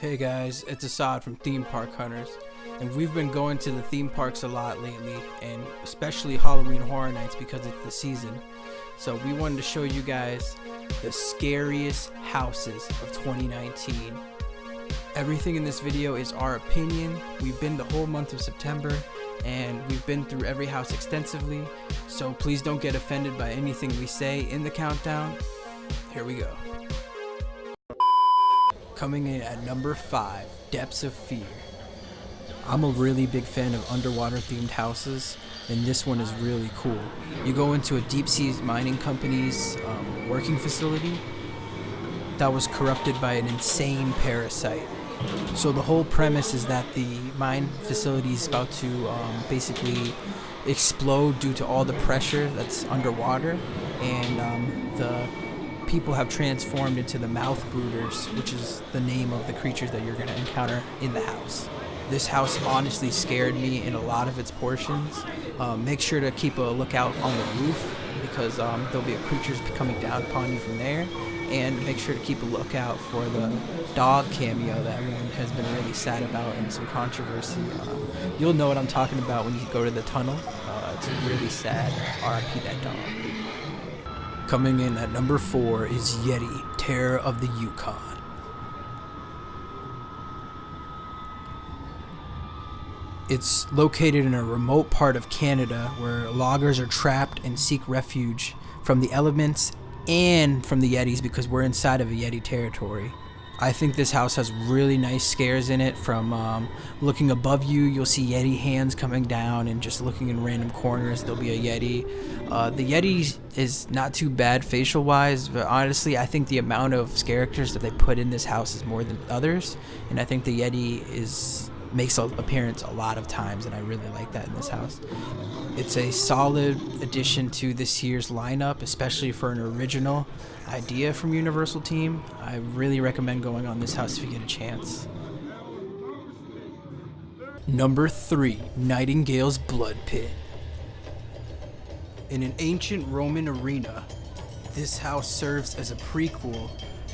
Hey guys, it's Assad from Theme Park Hunters, and we've been going to the theme parks a lot lately, and especially Halloween Horror Nights because it's the season. So we wanted to show you guys the scariest houses of 2019. Everything in this video is our opinion. We've been the whole month of September, and we've been through every house extensively, so please don't get offended by anything we say in the countdown. Here we go. Coming in at number 5, Depths of Fear. I'm a really big fan of underwater themed houses, and this one is really cool. You go into a deep sea mining company's working facility that was corrupted by an insane parasite. So the whole premise is that the mine facility is about to basically explode due to all the pressure that's underwater, and the people have transformed into the mouth brooders, which is the name of the creatures that you're going to encounter in the house. This house honestly scared me in a lot of its portions. Make sure to keep a lookout on the roof because there'll be creatures coming down upon you from there. And make sure to keep a lookout for the dog cameo that everyone has been really sad about and some controversy. You'll know what I'm talking about when you go to the tunnel. It's really sad. R.I.P. that dog. Coming in at number 4 is Yeti, Terror of the Yukon. It's located in a remote part of Canada where loggers are trapped and seek refuge from the elements and from the Yetis because we're inside of a Yeti territory. I think this house has really nice scares in it. From looking above you, you'll see Yeti hands coming down, and just looking in random corners, there'll be a Yeti. The Yeti is not too bad facial wise, but honestly, I think the amount of characters that they put in this house is more than others, and I think the Yeti makes an appearance a lot of times, and I really like that in this house. It's a solid addition to this year's lineup, especially for an original idea from Universal team. I really recommend going on this house if you get a chance. Number 3, Nightingales Blood Pit. In an ancient Roman arena, this house serves as a prequel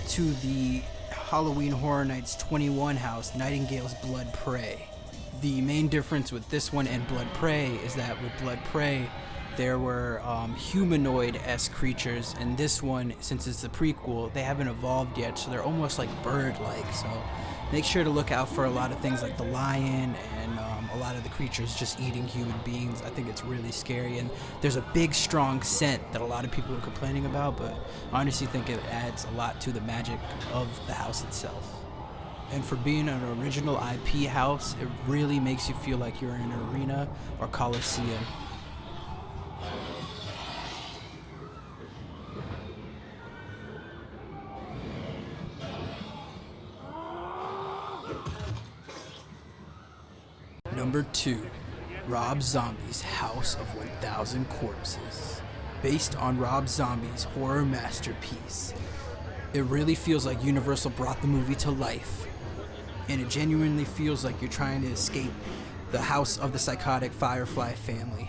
to the Halloween Horror Nights 21 house, Nightingales Blood Prey. The main difference with this one and Blood Prey is that with Blood Prey, there were humanoid-esque creatures, and this one, since it's the prequel, they haven't evolved yet, so they're almost like bird-like. So make sure to look out for a lot of things like the lion and a lot of the creatures just eating human beings. I think it's really scary, and there's a big, strong scent that a lot of people are complaining about, but I honestly think it adds a lot to the magic of the house itself. And for being an original IP house, it really makes you feel like you're in an arena or coliseum. Number 2, Rob Zombie's House of 1000 Corpses. Based on Rob Zombie's horror masterpiece, it really feels like Universal brought the movie to life, and it genuinely feels like you're trying to escape the house of the psychotic Firefly family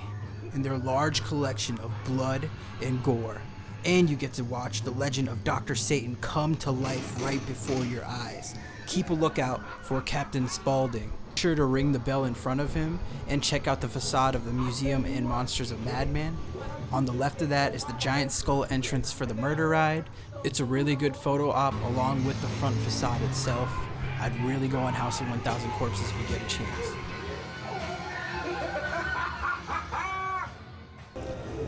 and their large collection of blood and gore, and you get to watch the legend of Dr. Satan come to life right before your eyes. Keep a lookout for Captain Spaulding. Be sure to ring the bell in front of him and check out the facade of the Museum and Monsters of Madman. On the left of that is the giant skull entrance for the murder ride. It's a really good photo op along with the front facade itself. I'd really go on House of 1000 Corpses if you get a chance.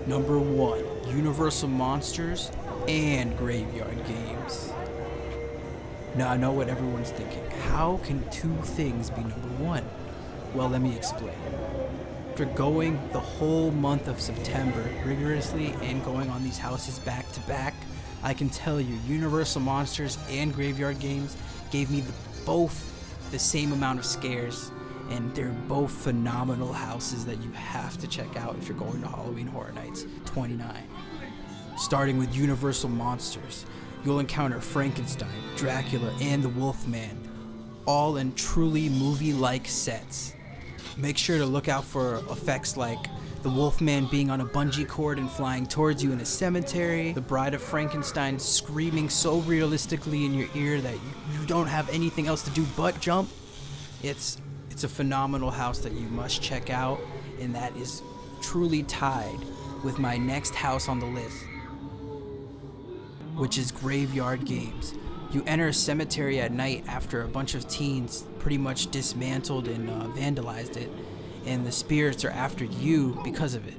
Number 1, Universal Monsters and Graveyard Games. Now I know what everyone's thinking. How can two things be number 1? Well, let me explain. After going the whole month of September rigorously and going on these houses back to back, I can tell you Universal Monsters and Graveyard Games gave me both the same amount of scares, and they're both phenomenal houses that you have to check out if you're going to Halloween Horror Nights 29. Starting with Universal Monsters, you'll encounter Frankenstein, Dracula, and the Wolfman, all in truly movie-like sets. Make sure to look out for effects like the Wolfman being on a bungee cord and flying towards you in a cemetery, the Bride of Frankenstein screaming so realistically in your ear that you don't have anything else to do but jump. It's a phenomenal house that you must check out, and that is truly tied with my next house on the list, which is Graveyard Games. You enter a cemetery at night after a bunch of teens pretty much dismantled and vandalized it, and the spirits are after you because of it.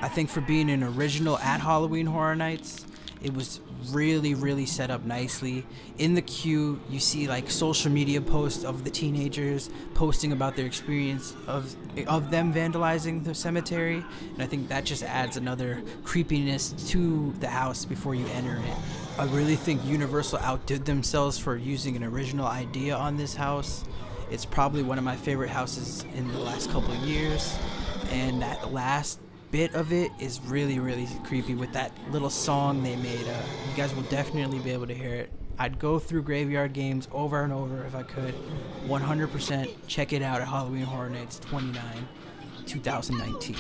I think for being an original at Halloween Horror Nights, it was really set up nicely. In the queue, you see like social media posts of the teenagers posting about their experience of them vandalizing the cemetery, and I think that just adds another creepiness to the house before you enter it. I really think Universal outdid themselves for using an original idea on this house. It's probably one of my favorite houses in the last couple of years, and that last bit of it is really creepy with that little song they made. You guys will definitely be able to hear it. I'd go through Graveyard Games over and over if I could. 100% check it out at Halloween Horror Nights 29, 2019.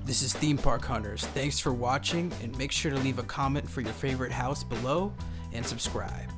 This is Theme Park Hunters. Thanks for watching, and make sure to leave a comment for your favorite house below and subscribe.